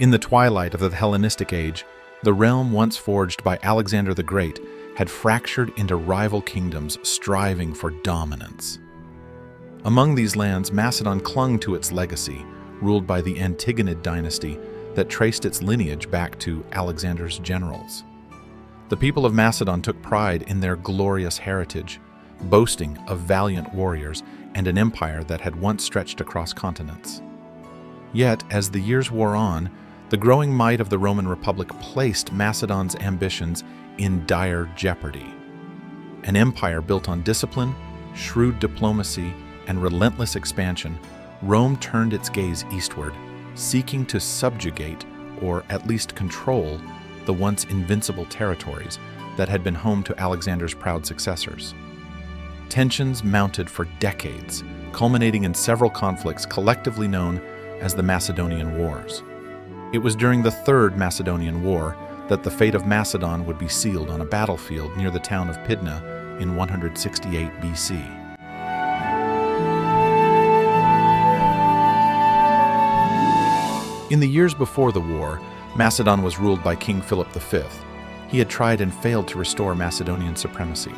In the twilight of the Hellenistic age, the realm once forged by Alexander the Great had fractured into rival kingdoms striving for dominance. Among these lands, Macedon clung to its legacy, ruled by the Antigonid dynasty that traced its lineage back to Alexander's generals. The people of Macedon took pride in their glorious heritage, boasting of valiant warriors and an empire that had once stretched across continents. Yet, as the years wore on, the growing might of the Roman Republic placed Macedon's ambitions in dire jeopardy. An empire built on discipline, shrewd diplomacy, and relentless expansion, Rome turned its gaze eastward, seeking to subjugate, or at least control, the once invincible territories that had been home to Alexander's proud successors. Tensions mounted for decades, culminating in several conflicts collectively known as the Macedonian Wars. It was during the Third Macedonian War that the fate of Macedon would be sealed on a battlefield near the town of Pydna in 168 BC. In the years before the war, Macedon was ruled by King Philip V. He had tried and failed to restore Macedonian supremacy,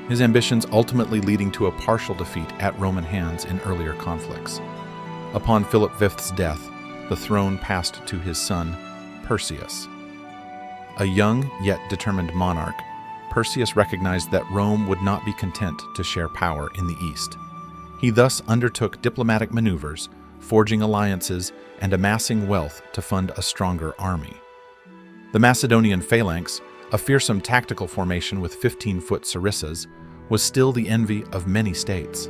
his ambitions ultimately leading to a partial defeat at Roman hands in earlier conflicts. Upon Philip V's death, the throne passed to his son, Perseus. A young yet determined monarch, Perseus recognized that Rome would not be content to share power in the east. He thus undertook diplomatic maneuvers, forging alliances and amassing wealth to fund a stronger army. The Macedonian phalanx, a fearsome tactical formation with 15-foot sarissas, was still the envy of many states.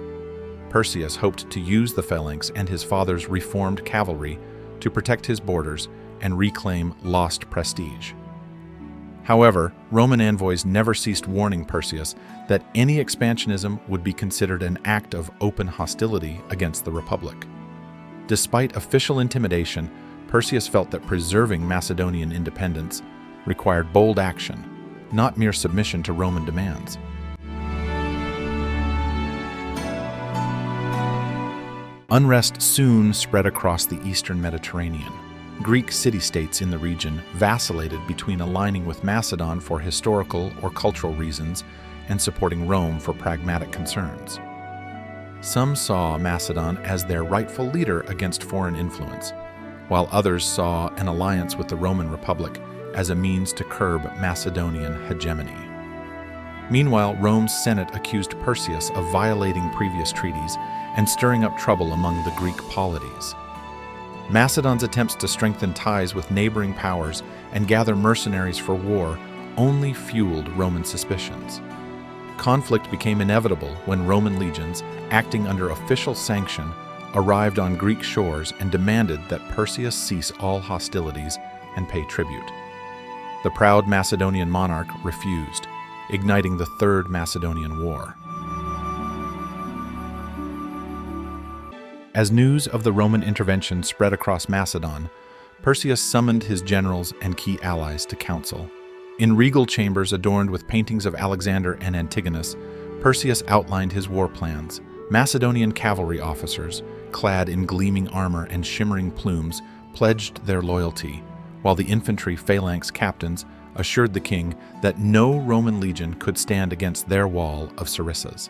Perseus hoped to use the phalanx and his father's reformed cavalry to protect his borders and reclaim lost prestige. However, Roman envoys never ceased warning Perseus that any expansionism would be considered an act of open hostility against the Republic. Despite official intimidation, Perseus felt that preserving Macedonian independence required bold action, not mere submission to Roman demands. Unrest soon spread across the eastern Mediterranean. Greek city-states in the region vacillated between aligning with Macedon for historical or cultural reasons and supporting Rome for pragmatic concerns. Some saw Macedon as their rightful leader against foreign influence, while others saw an alliance with the Roman Republic as a means to curb Macedonian hegemony. Meanwhile, Rome's Senate accused Perseus of violating previous treaties and stirring up trouble among the Greek polities. Macedon's attempts to strengthen ties with neighboring powers and gather mercenaries for war only fueled Roman suspicions. Conflict became inevitable when Roman legions, acting under official sanction, arrived on Greek shores and demanded that Perseus cease all hostilities and pay tribute. The proud Macedonian monarch refused, igniting the Third Macedonian War. As news of the Roman intervention spread across Macedon, Perseus summoned his generals and key allies to council. In regal chambers adorned with paintings of Alexander and Antigonus, Perseus outlined his war plans. Macedonian cavalry officers, clad in gleaming armor and shimmering plumes, pledged their loyalty, while the infantry phalanx captains assured the king that no Roman legion could stand against their wall of sarissas.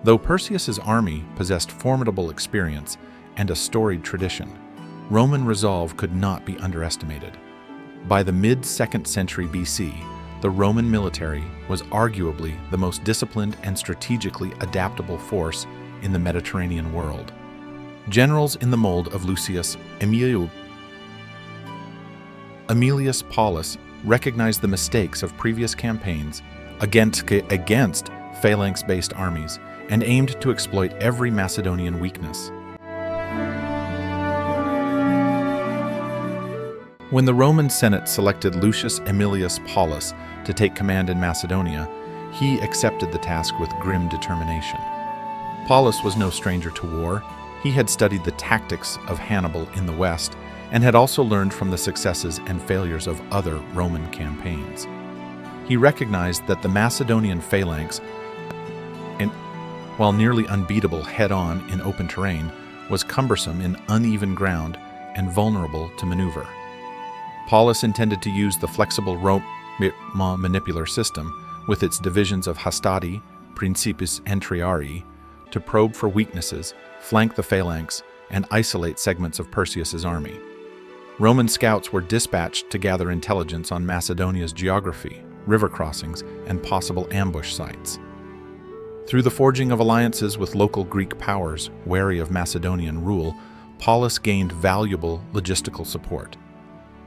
Though Perseus's army possessed formidable experience and a storied tradition, Roman resolve could not be underestimated. By the mid-2nd century BC, the Roman military was arguably the most disciplined and strategically adaptable force in the Mediterranean world. Generals in the mold of Lucius Aemilius Paullus recognized the mistakes of previous campaigns against phalanx-based armies and aimed to exploit every Macedonian weakness. When the Roman Senate selected Lucius Aemilius Paullus to take command in Macedonia, he accepted the task with grim determination. Paullus was no stranger to war. He had studied the tactics of Hannibal in the west and had also learned from the successes and failures of other Roman campaigns. He recognized that the Macedonian phalanx, while nearly unbeatable head-on in open terrain, was cumbersome in uneven ground and vulnerable to maneuver. Paullus intended to use the flexible manipular system with its divisions of hastati, principis, and triarii to probe for weaknesses, flank the phalanx, and isolate segments of Perseus's army. Roman scouts were dispatched to gather intelligence on Macedonia's geography, river crossings, and possible ambush sites. Through the forging of alliances with local Greek powers wary of Macedonian rule, Paullus gained valuable logistical support.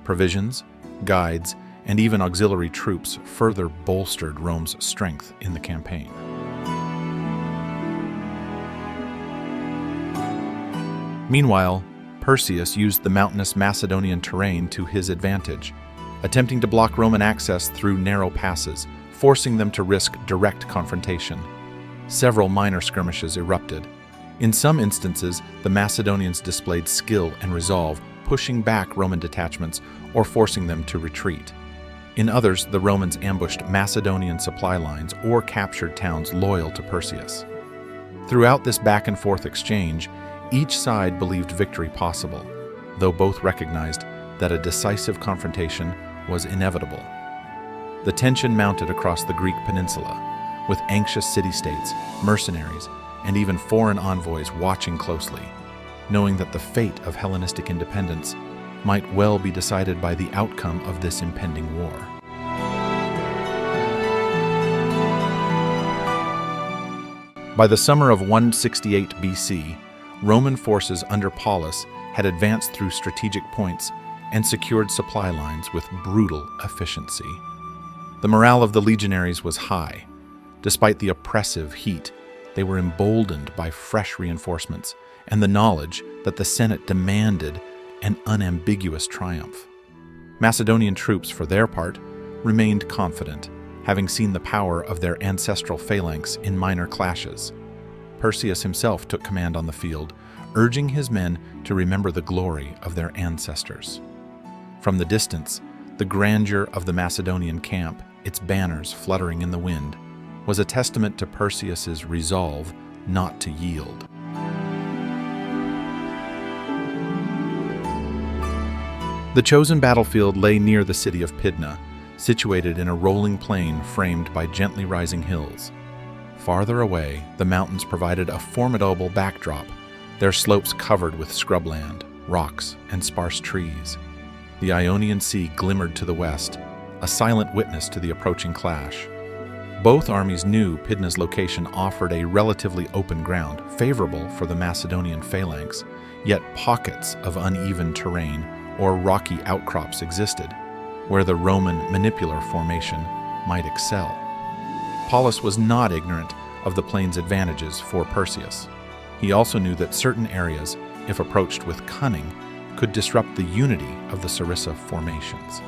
Provisions, guides, and even auxiliary troops further bolstered Rome's strength in the campaign. Meanwhile, Perseus used the mountainous Macedonian terrain to his advantage, attempting to block Roman access through narrow passes, forcing them to risk direct confrontation. Several minor skirmishes erupted. In some instances, the Macedonians displayed skill and resolve, pushing back Roman detachments or forcing them to retreat. In others, the Romans ambushed Macedonian supply lines or captured towns loyal to Perseus. Throughout this back-and-forth exchange, each side believed victory possible, though both recognized that a decisive confrontation was inevitable. The tension mounted across the Greek peninsula, with anxious city-states, mercenaries, and even foreign envoys watching closely, knowing that the fate of Hellenistic independence might well be decided by the outcome of this impending war. By the summer of 168 BC, Roman forces under Paullus had advanced through strategic points and secured supply lines with brutal efficiency. The morale of the legionaries was high. Despite the oppressive heat, they were emboldened by fresh reinforcements and the knowledge that the Senate demanded an unambiguous triumph. Macedonian troops, for their part, remained confident, having seen the power of their ancestral phalanx in minor clashes. Perseus himself took command on the field, urging his men to remember the glory of their ancestors. From the distance, the grandeur of the Macedonian camp, its banners fluttering in the wind, was a testament to Perseus's resolve not to yield. The chosen battlefield lay near the city of Pydna, situated in a rolling plain framed by gently rising hills. Farther away, the mountains provided a formidable backdrop, their slopes covered with scrubland, rocks, and sparse trees. The Ionian Sea glimmered to the west, a silent witness to the approaching clash. Both armies knew Pydna's location offered a relatively open ground, favorable for the Macedonian phalanx, yet pockets of uneven terrain or rocky outcrops existed, where the Roman manipular formation might excel. Paullus was not ignorant of the plain's advantages for Perseus. He also knew that certain areas, if approached with cunning, could disrupt the unity of the sarissa formations.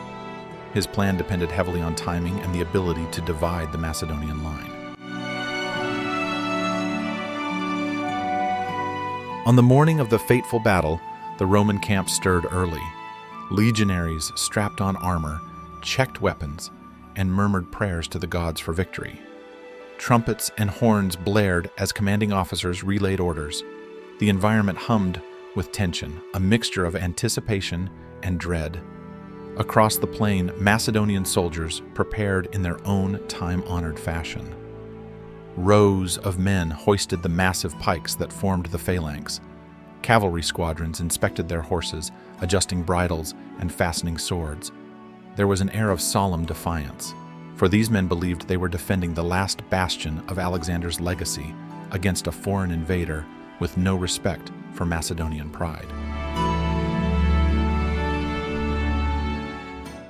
His plan depended heavily on timing and the ability to divide the Macedonian line. On the morning of the fateful battle, the Roman camp stirred early. Legionaries strapped on armor, checked weapons, and murmured prayers to the gods for victory. Trumpets and horns blared as commanding officers relayed orders. The environment hummed with tension, a mixture of anticipation and dread. Across the plain, Macedonian soldiers prepared in their own time-honored fashion. Rows of men hoisted the massive pikes that formed the phalanx. Cavalry squadrons inspected their horses, adjusting bridles and fastening swords. There was an air of solemn defiance, for these men believed they were defending the last bastion of Alexander's legacy against a foreign invader with no respect for Macedonian pride.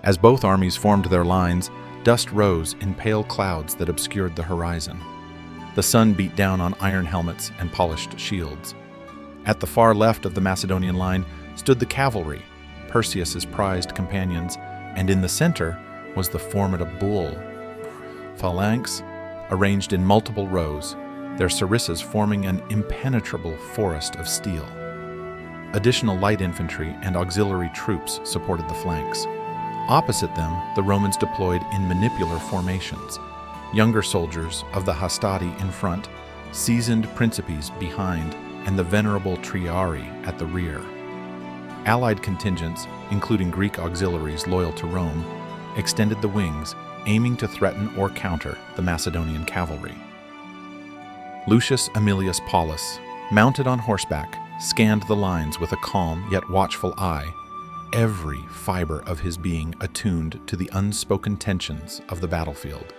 As both armies formed their lines, dust rose in pale clouds that obscured the horizon. The sun beat down on iron helmets and polished shields. At the far left of the Macedonian line stood the cavalry, Perseus's prized companions, and in the center was the formidable phalanx, arranged in multiple rows, their sarissas forming an impenetrable forest of steel. Additional light infantry and auxiliary troops supported the flanks. Opposite them, the Romans deployed in manipular formations, younger soldiers of the hastati in front, seasoned principes behind, and the venerable triarii at the rear. Allied contingents, including Greek auxiliaries loyal to Rome, extended the wings, aiming to threaten or counter the Macedonian cavalry. Lucius Aemilius Paullus, mounted on horseback, scanned the lines with a calm yet watchful eye, every fiber of his being attuned to the unspoken tensions of the battlefield.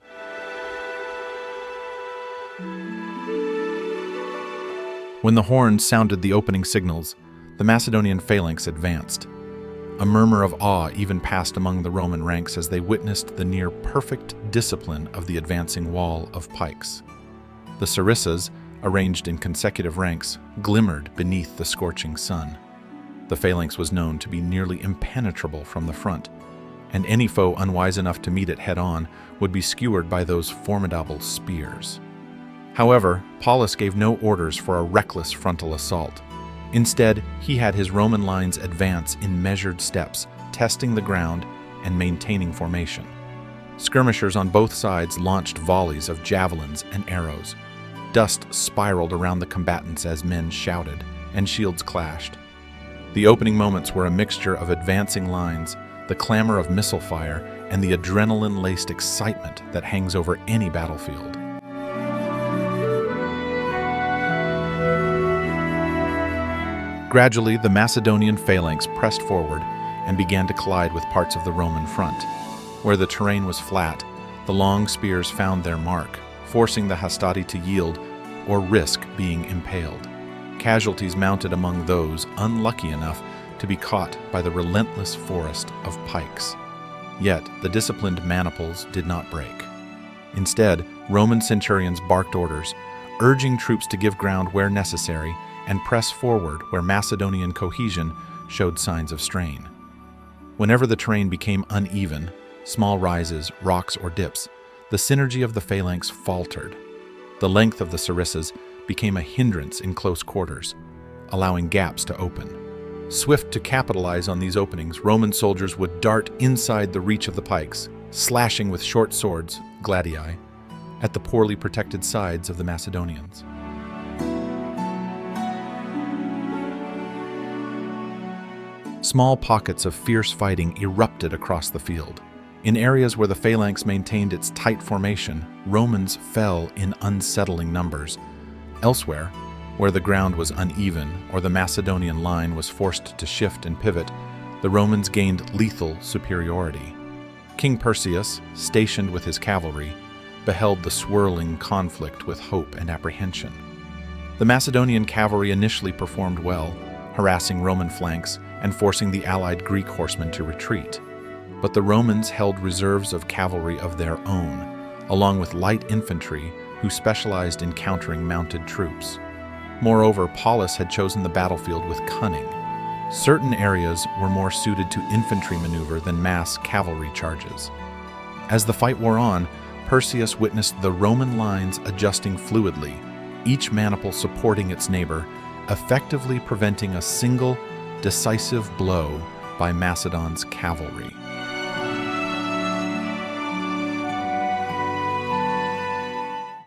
When the horns sounded the opening signals, the Macedonian phalanx advanced. A murmur of awe even passed among the Roman ranks as they witnessed the near-perfect discipline of the advancing wall of pikes. The sarissas, arranged in consecutive ranks, glimmered beneath the scorching sun. The phalanx was known to be nearly impenetrable from the front, and any foe unwise enough to meet it head-on would be skewered by those formidable spears. However, Paullus gave no orders for a reckless frontal assault. Instead, he had his Roman lines advance in measured steps, testing the ground and maintaining formation. Skirmishers on both sides launched volleys of javelins and arrows. Dust spiraled around the combatants as men shouted, and shields clashed. The opening moments were a mixture of advancing lines, the clamor of missile fire, and the adrenaline-laced excitement that hangs over any battlefield. Gradually, the Macedonian phalanx pressed forward and began to collide with parts of the Roman front. Where the terrain was flat, the long spears found their mark, forcing the hastati to yield or risk being impaled. Casualties mounted among those unlucky enough to be caught by the relentless forest of pikes. Yet, the disciplined maniples did not break. Instead, Roman centurions barked orders, urging troops to give ground where necessary and press forward where Macedonian cohesion showed signs of strain. Whenever the terrain became uneven, small rises, rocks, or dips, the synergy of the phalanx faltered. The length of the sarissas became a hindrance in close quarters, allowing gaps to open. Swift to capitalize on these openings, Roman soldiers would dart inside the reach of the pikes, slashing with short swords, gladii, at the poorly protected sides of the Macedonians. Small pockets of fierce fighting erupted across the field. In areas where the phalanx maintained its tight formation, Romans fell in unsettling numbers. Elsewhere, where the ground was uneven or the Macedonian line was forced to shift and pivot, the Romans gained lethal superiority. King Perseus, stationed with his cavalry, beheld the swirling conflict with hope and apprehension. The Macedonian cavalry initially performed well, harassing Roman flanks and forcing the allied Greek horsemen to retreat. But the Romans held reserves of cavalry of their own, along with light infantry who specialized in countering mounted troops. Moreover, Paullus had chosen the battlefield with cunning. Certain areas were more suited to infantry maneuver than mass cavalry charges. As the fight wore on, Perseus witnessed the Roman lines adjusting fluidly, each maniple supporting its neighbor, effectively preventing a single, decisive blow by Macedon's cavalry.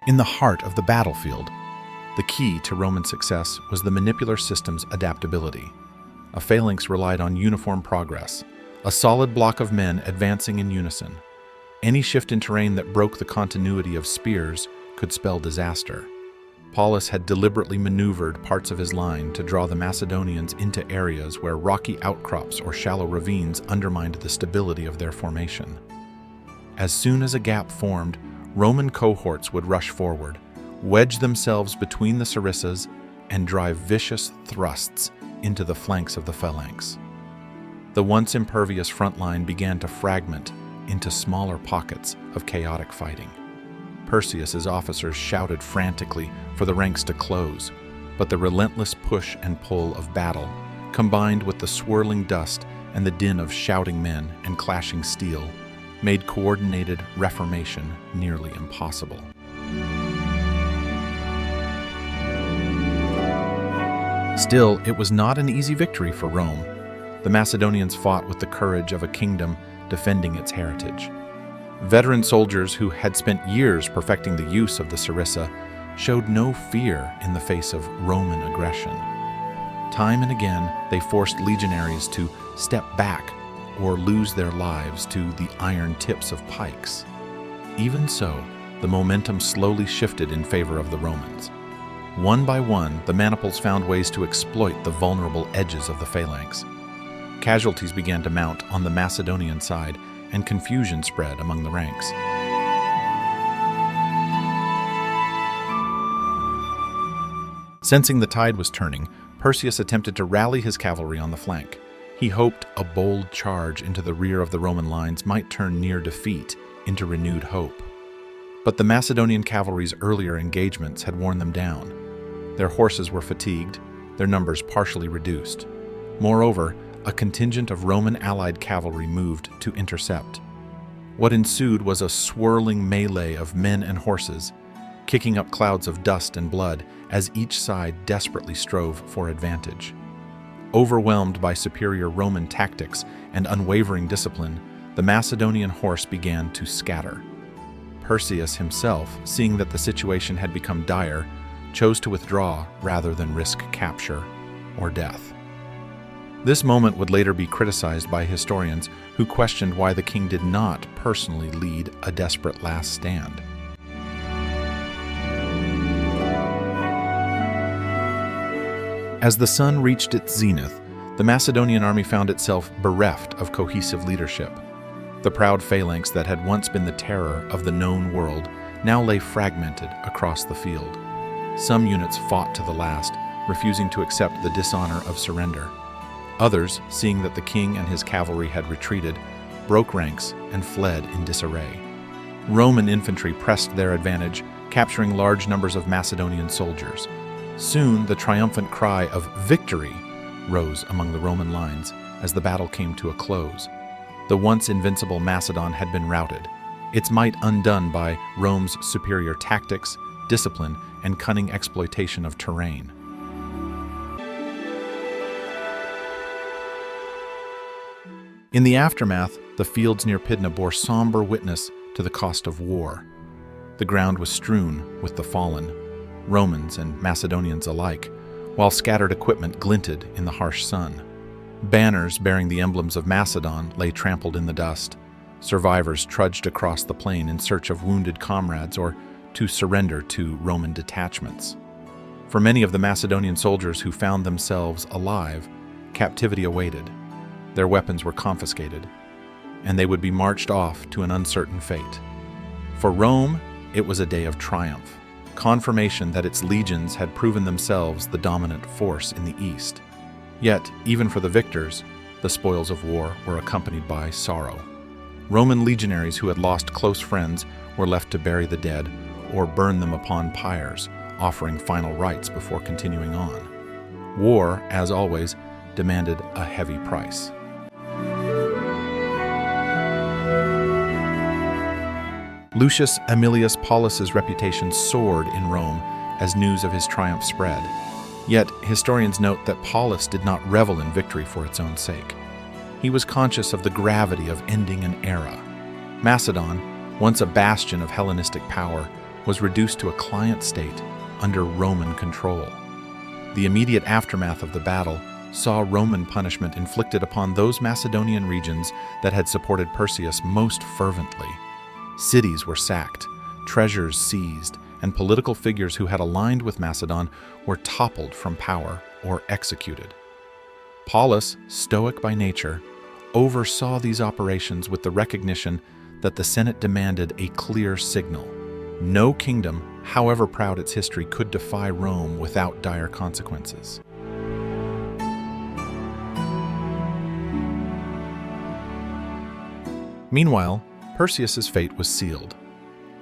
In the heart of the battlefield, the key to Roman success was the manipular system's adaptability. A phalanx relied on uniform progress, a solid block of men advancing in unison. Any shift in terrain that broke the continuity of spears could spell disaster. Paullus had deliberately maneuvered parts of his line to draw the Macedonians into areas where rocky outcrops or shallow ravines undermined the stability of their formation. As soon as a gap formed, Roman cohorts would rush forward, wedge themselves between the sarissas, and drive vicious thrusts into the flanks of the phalanx. The once impervious front line began to fragment into smaller pockets of chaotic fighting. Perseus's officers shouted frantically for the ranks to close, but the relentless push and pull of battle, combined with the swirling dust and the din of shouting men and clashing steel, made coordinated reformation nearly impossible. Still, it was not an easy victory for Rome. The Macedonians fought with the courage of a kingdom defending its heritage. Veteran soldiers who had spent years perfecting the use of the sarissa showed no fear in the face of Roman aggression. Time and again, they forced legionaries to step back or lose their lives to the iron tips of pikes. Even so, the momentum slowly shifted in favor of the Romans. One by one, the maniples found ways to exploit the vulnerable edges of the phalanx. Casualties began to mount on the Macedonian side, and confusion spread among the ranks. Sensing the tide was turning, Perseus attempted to rally his cavalry on the flank. He hoped a bold charge into the rear of the Roman lines might turn near defeat into renewed hope. But the Macedonian cavalry's earlier engagements had worn them down. Their horses were fatigued, their numbers partially reduced. Moreover, a contingent of Roman allied cavalry moved to intercept. What ensued was a swirling melee of men and horses, kicking up clouds of dust and blood as each side desperately strove for advantage. Overwhelmed by superior Roman tactics and unwavering discipline, the Macedonian horse began to scatter. Perseus himself, seeing that the situation had become dire, chose to withdraw rather than risk capture or death. This moment would later be criticized by historians who questioned why the king did not personally lead a desperate last stand. As the sun reached its zenith, the Macedonian army found itself bereft of cohesive leadership. The proud phalanx that had once been the terror of the known world now lay fragmented across the field. Some units fought to the last, refusing to accept the dishonor of surrender. Others, seeing that the king and his cavalry had retreated, broke ranks and fled in disarray. Roman infantry pressed their advantage, capturing large numbers of Macedonian soldiers. Soon, the triumphant cry of victory rose among the Roman lines as the battle came to a close. The once invincible Macedon had been routed, its might undone by Rome's superior tactics, discipline, and cunning exploitation of terrain. In the aftermath, the fields near Pydna bore somber witness to the cost of war. The ground was strewn with the fallen, Romans and Macedonians alike, while scattered equipment glinted in the harsh sun. Banners bearing the emblems of Macedon lay trampled in the dust. Survivors trudged across the plain in search of wounded comrades or to surrender to Roman detachments. For many of the Macedonian soldiers who found themselves alive, captivity awaited. Their weapons were confiscated, and they would be marched off to an uncertain fate. For Rome, it was a day of triumph, confirmation that its legions had proven themselves the dominant force in the East. Yet, even for the victors, the spoils of war were accompanied by sorrow. Roman legionaries who had lost close friends were left to bury the dead or burn them upon pyres, offering final rites before continuing on. War, as always, demanded a heavy price. Lucius Aemilius Paullus' reputation soared in Rome as news of his triumph spread. Yet, historians note that Paullus did not revel in victory for its own sake. He was conscious of the gravity of ending an era. Macedon, once a bastion of Hellenistic power, was reduced to a client state under Roman control. The immediate aftermath of the battle saw Roman punishment inflicted upon those Macedonian regions that had supported Perseus most fervently. Cities were sacked, treasures seized, and political figures who had aligned with Macedon were toppled from power or executed. Paullus, stoic by nature, oversaw these operations with the recognition that the Senate demanded a clear signal. No kingdom, however proud its history, could defy Rome without dire consequences. Meanwhile, Perseus's fate was sealed.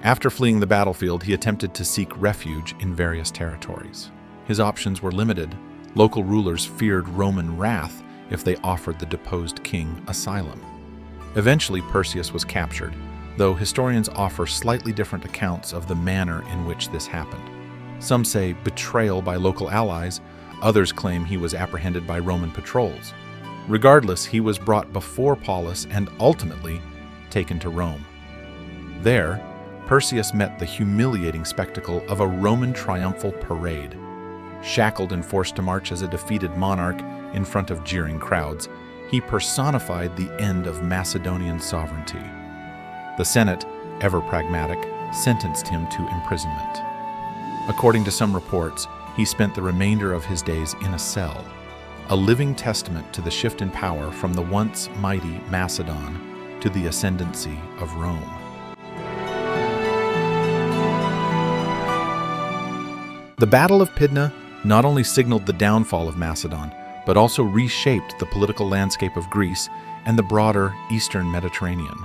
After fleeing the battlefield, he attempted to seek refuge in various territories. His options were limited. Local rulers feared Roman wrath if they offered the deposed king asylum. Eventually, Perseus was captured, though historians offer slightly different accounts of the manner in which this happened. Some say betrayal by local allies, others claim he was apprehended by Roman patrols. Regardless, he was brought before Paullus and ultimately taken to Rome. There, Perseus met the humiliating spectacle of a Roman triumphal parade. Shackled and forced to march as a defeated monarch in front of jeering crowds, he personified the end of Macedonian sovereignty. The Senate, ever pragmatic, sentenced him to imprisonment. According to some reports, he spent the remainder of his days in a cell, a living testament to the shift in power from the once mighty Macedon to the ascendancy of Rome. The Battle of Pydna not only signaled the downfall of Macedon, but also reshaped the political landscape of Greece and the broader Eastern Mediterranean.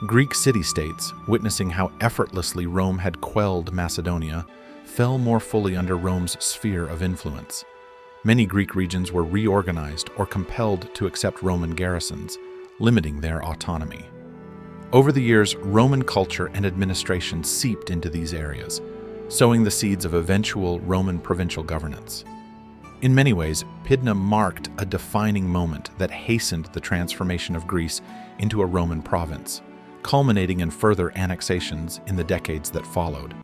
Greek city-states, witnessing how effortlessly Rome had quelled Macedonia, fell more fully under Rome's sphere of influence. Many Greek regions were reorganized or compelled to accept Roman garrisons, limiting their autonomy. Over the years, Roman culture and administration seeped into these areas, sowing the seeds of eventual Roman provincial governance. In many ways, Pydna marked a defining moment that hastened the transformation of Greece into a Roman province, culminating in further annexations in the decades that followed.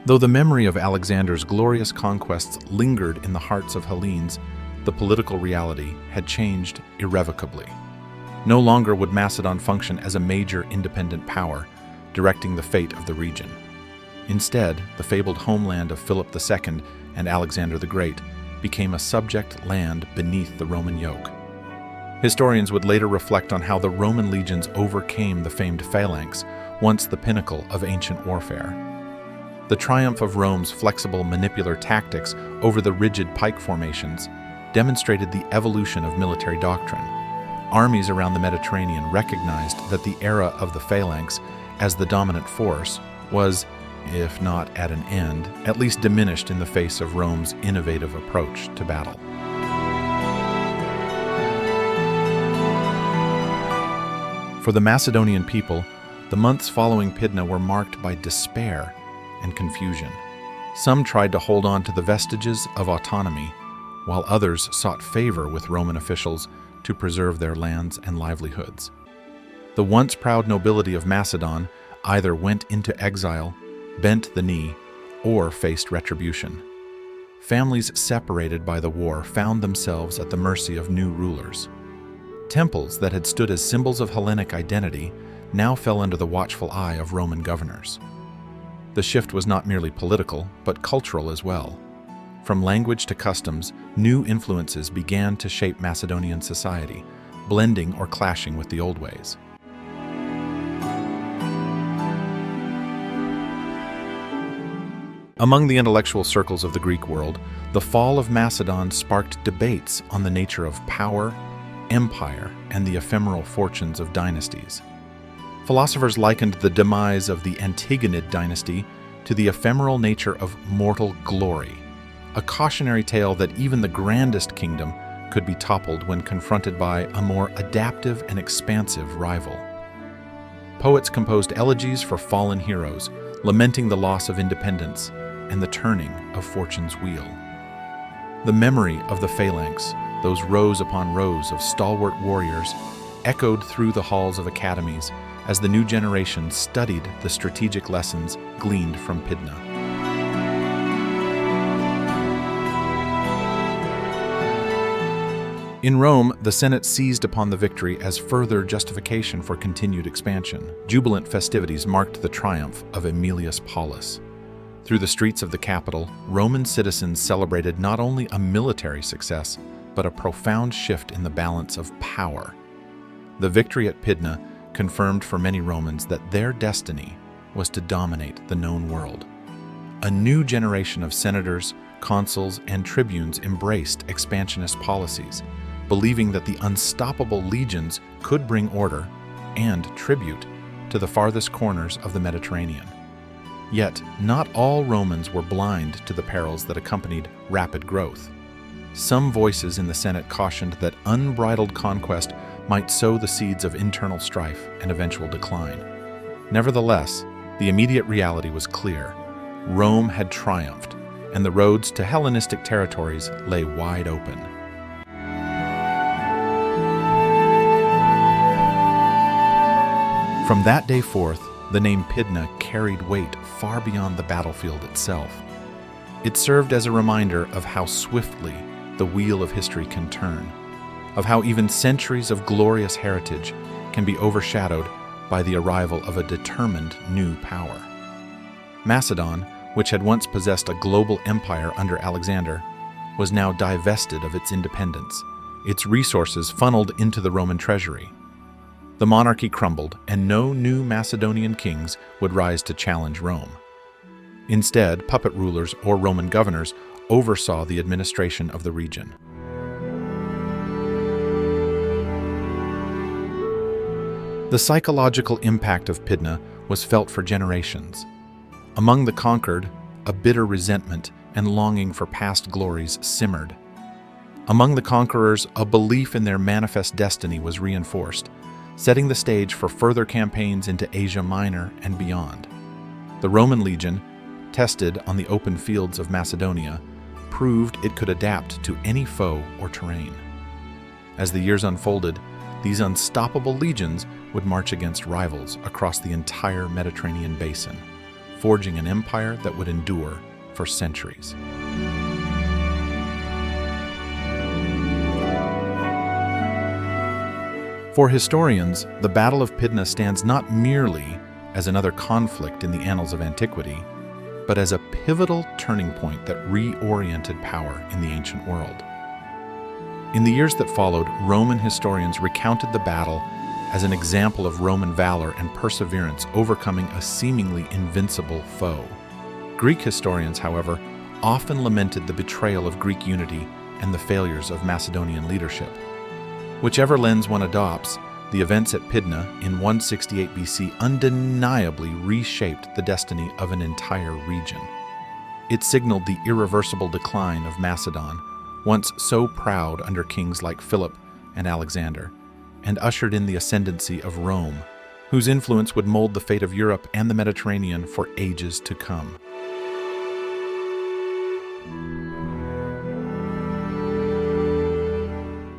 Though the memory of Alexander's glorious conquests lingered in the hearts of Hellenes, the political reality had changed irrevocably. No longer would Macedon function as a major independent power, directing the fate of the region. Instead, the fabled homeland of Philip II and Alexander the Great became a subject land beneath the Roman yoke. Historians would later reflect on how the Roman legions overcame the famed phalanx, once the pinnacle of ancient warfare. The triumph of Rome's flexible manipular tactics over the rigid pike formations demonstrated the evolution of military doctrine. Armies around the Mediterranean recognized that the era of the phalanx as the dominant force was, if not at an end, at least diminished in the face of Rome's innovative approach to battle. For the Macedonian people, the months following Pydna were marked by despair and confusion. Some tried to hold on to the vestiges of autonomy, while others sought favor with Roman officials to preserve their lands and livelihoods. The once proud nobility of Macedon either went into exile, bent the knee, or faced retribution. Families separated by the war found themselves at the mercy of new rulers. Temples that had stood as symbols of Hellenic identity now fell under the watchful eye of Roman governors. The shift was not merely political, but cultural as well. From language to customs, new influences began to shape Macedonian society, blending or clashing with the old ways. Among the intellectual circles of the Greek world, the fall of Macedon sparked debates on the nature of power, empire, and the ephemeral fortunes of dynasties. Philosophers likened the demise of the Antigonid dynasty to the ephemeral nature of mortal glory, a cautionary tale that even the grandest kingdom could be toppled when confronted by a more adaptive and expansive rival. Poets composed elegies for fallen heroes, lamenting the loss of independence and the turning of fortune's wheel. The memory of the phalanx, those rows upon rows of stalwart warriors, echoed through the halls of academies as the new generation studied the strategic lessons gleaned from Pydna. In Rome, the Senate seized upon the victory as further justification for continued expansion. Jubilant festivities marked the triumph of Aemilius Paullus. Through the streets of the capital, Roman citizens celebrated not only a military success, but a profound shift in the balance of power. The victory at Pydna confirmed for many Romans that their destiny was to dominate the known world. A new generation of senators, consuls, and tribunes embraced expansionist policies, believing that the unstoppable legions could bring order and tribute to the farthest corners of the Mediterranean. Yet, not all Romans were blind to the perils that accompanied rapid growth. Some voices in the Senate cautioned that unbridled conquest might sow the seeds of internal strife and eventual decline. Nevertheless, the immediate reality was clear. Rome had triumphed, and the roads to Hellenistic territories lay wide open. From that day forth, the name Pydna carried weight far beyond the battlefield itself. It served as a reminder of how swiftly the wheel of history can turn, of how even centuries of glorious heritage can be overshadowed by the arrival of a determined new power. Macedon, which had once possessed a global empire under Alexander, was now divested of its independence, its resources funneled into the Roman treasury. The monarchy crumbled, and no new Macedonian kings would rise to challenge Rome. Instead, puppet rulers or Roman governors oversaw the administration of the region. The psychological impact of Pydna was felt for generations. Among the conquered, a bitter resentment and longing for past glories simmered. Among the conquerors, a belief in their manifest destiny was reinforced, setting the stage for further campaigns into Asia Minor and beyond. The Roman legion, tested on the open fields of Macedonia, proved it could adapt to any foe or terrain. As the years unfolded, these unstoppable legions would march against rivals across the entire Mediterranean basin, forging an empire that would endure for centuries. For historians, the Battle of Pydna stands not merely as another conflict in the annals of antiquity, but as a pivotal turning point that reoriented power in the ancient world. In the years that followed, Roman historians recounted the battle as an example of Roman valor and perseverance overcoming a seemingly invincible foe. Greek historians, however, often lamented the betrayal of Greek unity and the failures of Macedonian leadership. Whichever lens one adopts, the events at Pydna in 168 BC undeniably reshaped the destiny of an entire region. It signaled the irreversible decline of Macedon, once so proud under kings like Philip and Alexander, and ushered in the ascendancy of Rome, whose influence would mold the fate of Europe and the Mediterranean for ages to come.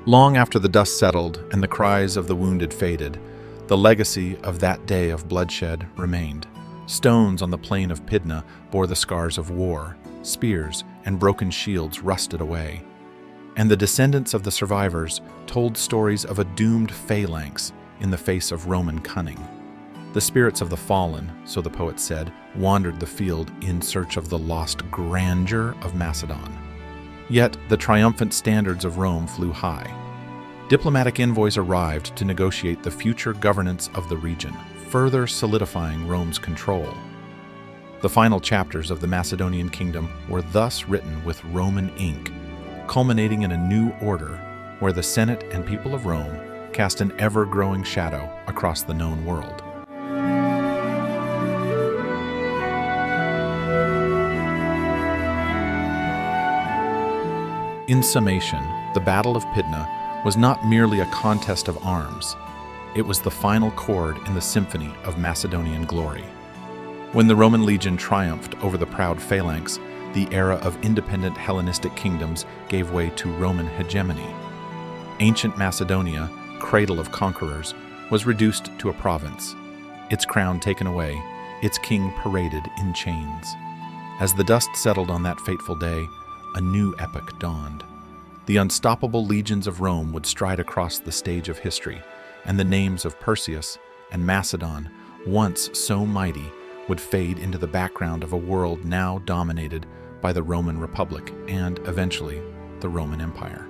Long after the dust settled and the cries of the wounded faded, the legacy of that day of bloodshed remained. Stones on the plain of Pydna bore the scars of war, spears and broken shields rusted away. And the descendants of the survivors told stories of a doomed phalanx in the face of Roman cunning. The spirits of the fallen, so the poet said, wandered the field in search of the lost grandeur of Macedon. Yet the triumphant standards of Rome flew high. Diplomatic envoys arrived to negotiate the future governance of the region, further solidifying Rome's control. The final chapters of the Macedonian kingdom were thus written with Roman ink, culminating in a new order where the Senate and people of Rome cast an ever-growing shadow across the known world. In summation, the Battle of Pydna was not merely a contest of arms. It was the final chord in the symphony of Macedonian glory. When the Roman legion triumphed over the proud phalanx, the era of independent Hellenistic kingdoms gave way to Roman hegemony. Ancient Macedonia, cradle of conquerors, was reduced to a province, its crown taken away, its king paraded in chains. As the dust settled on that fateful day, a new epoch dawned. The unstoppable legions of Rome would stride across the stage of history, and the names of Perseus and Macedon, once so mighty, would fade into the background of a world now dominated by the Roman Republic and, eventually, the Roman Empire.